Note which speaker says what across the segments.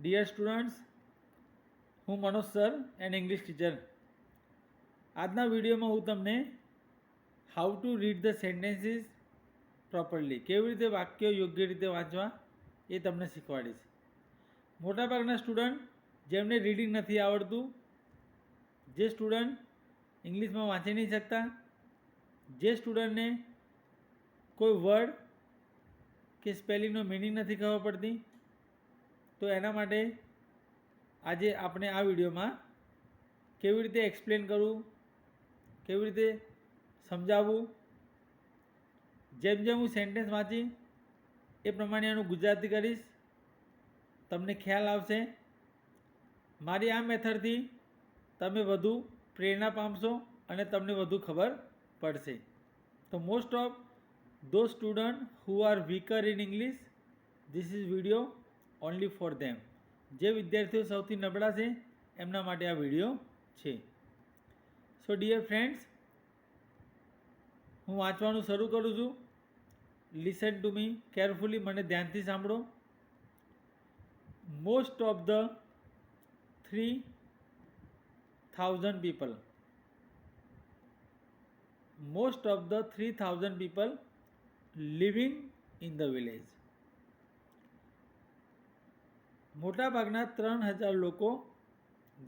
Speaker 1: Dear students, હું Manoj sir and English teacher. આજના વિડીયોમાં હું તમને how to read the sentences properly, કેવી રીતે વાક્યો યોગ્ય રીતે વાંચવા એ તમને શીખવાડીશ. મોટાભાગના સ્ટુડન્ટ જેમને રીડિંગ નથી આવડતું, જે સ્ટુડન્ટ ઇંગ્લિશમાં વાંચી નહીં શકતા, જે સ્ટુડન્ટને કોઈ વર્ડ કે સ્પેલિંગનો મિનિંગ નથી ખબર પડતી, તો એના માટે આજે આપણે આ વિડીયોમાં કેવી રીતે એક્સપ્લેન કરવું, કેવી રીતે સમજાવવું, જેમ જેમ હું સેન્ટેન્સ વાંચી એ પ્રમાણે એનું ગુજરાતી કરીશ, તમને ખ્યાલ આવશે. મારી આ મેથડથી તમે વધુ પ્રેરણા પામશો અને તમને વધુ ખબર પડશે. તો most of those students who are weaker in English, this is video only for them. જે વિદ્યાર્થીઓ સૌથી નબળા છે એમના માટે આ વિડીયો છે. સો ડિયર ફ્રેન્ડ્સ, હું વાંચવાનું શરૂ કરું છું. લિસન ટુ મી કેરફુલી, મને ધ્યાનથી સાંભળો. Most of the 3000 people, most of the 3000 people living in the village. મોટાભાગના 3000 લોકો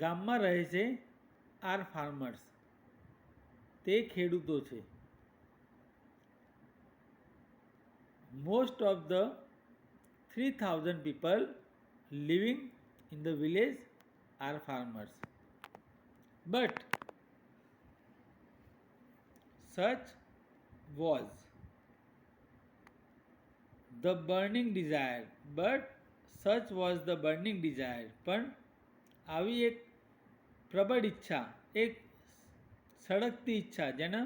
Speaker 1: ગામમાં રહે છે. આર ફાર્મર્સ, તે ખેડૂતો છે. Most of the 3000 people living in the village are farmers. But such was the burning desire. But such was the burning desire. પણ આવી એક પ્રબળ ઈચ્છા, એક સળગતી ઈચ્છા, જેને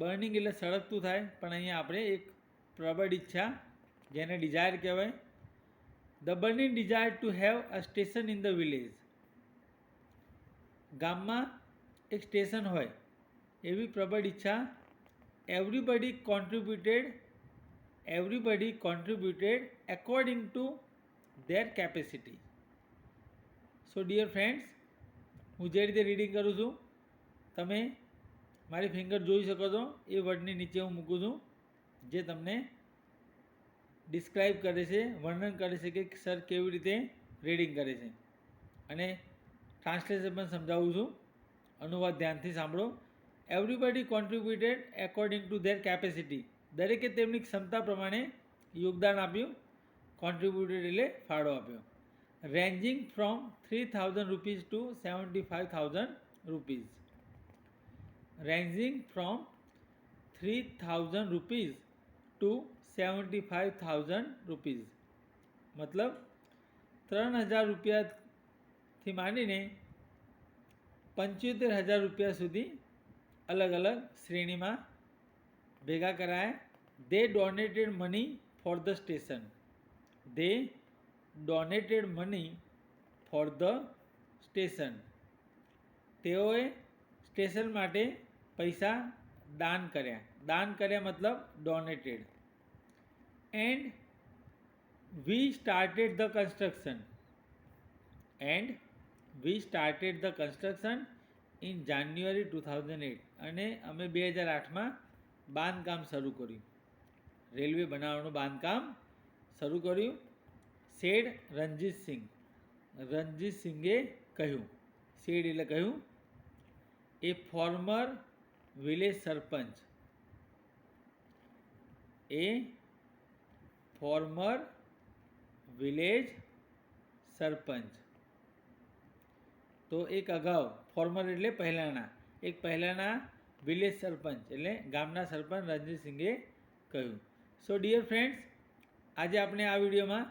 Speaker 1: બર્નિંગ એટલે સળગતું થાય, પણ અહીંયા આપણે એક પ્રબળ ઈચ્છા, જેને ડિઝાયર કહેવાય. The burning desire to have a station in the village. ગામમાં એક સ્ટેશન હોય એવી પ્રબળ ઈચ્છા. Everybody contributed according to their capacity. So dear friends, હું જે રીતે રીડિંગ કરું છું તમે મારી ફિંગર જોઈ શકો છો. એ વર્ડની નીચે હું મૂકું છું, જે તમને ડિસ્ક્રાઇબ કરે છે, વર્ણન કરે છે કે સર કેવી રીતે રીડિંગ કરે છે. અને ટ્રાન્સલેશન પણ સમજાવું છું. અનુવાદ ધ્યાનથી સાંભળો. Everybody contributed according to their capacity. દરેકે તેમની ક્ષમતા પ્રમાણે યોગદાન આપ્યું. કોન્ટ્રીબ્યુટેડ એટલે ફાળો આપ્યો. Ranging from 3000 rupees to 75,000 rupees. Ranging from 3000 rupees to 75,000 rupees. મતલબ 3000 રૂપિયાથી માંડીને 75,000 રૂપિયા સુધી અલગ અલગ શ્રેણીમાં ભેગા કરાયા. They donated money for the station. They donated money for the station. તેઓએ સ્ટેશન માટે પૈસા દાન કર્યા. દાન કર્યા મતલબ donated. And we started the construction. And we started the construction in January 2008. અને અમે 2008માં બાંધકામ શરૂ કર્યું. રેલવે બનાવવાનું બાંધકામ શરૂ કર્યું. સેડ રણજીત સિંહ. રણજીત સિંઘે કહ્યું. સેડ એટલે કહ્યું. એ ફોર્મર વિલેજ સરપંચ. એ ફોર્મર વિલેજ સરપંચ. તો એક અગાઉ, ફોર્મર એટલે પહેલાંના, એક પહેલાંના વિલેજ સરપંચ એટલે ગામના સરપંચ રણજીત સિંઘે કહ્યું. સો ડિયર ફ્રેન્ડ્સ, આજે આપણે આ વિડીયોમાં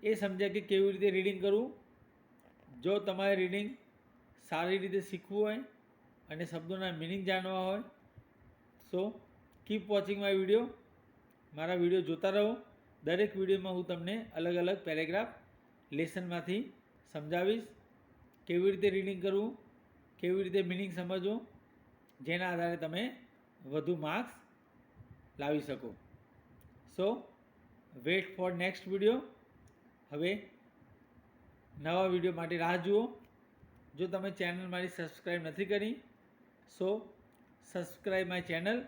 Speaker 1: એ સમજ્યા કે કેવી રીતે રીડિંગ કરવું. જો તમારે રીડિંગ સારી રીતે શીખવું હોય અને શબ્દોના મિનિંગ જાણવા હોય, સો કીપ વોચિંગ માય વિડીયો. મારા વિડીયો જોતા રહો. દરેક વિડીયોમાં હું તમને અલગ અલગ પેરેગ્રાફ લેસનમાંથી સમજાવીશ. કેવી રીતે રીડિંગ કરવું, કેવી રીતે મિનિંગ સમજવું, જેના આધારે તમે વધુ માર્ક્સ લાવી શકો. સો વેટ ફોર નેક્સ્ટ વિડીયો. હવે નવા વિડીયો માટે રાહ જુઓ. જો તમે ચેનલ મારી સબસ્ક્રાઈબ નથી કરી સો સબસ્ક્રાઈબ માય ચેનલ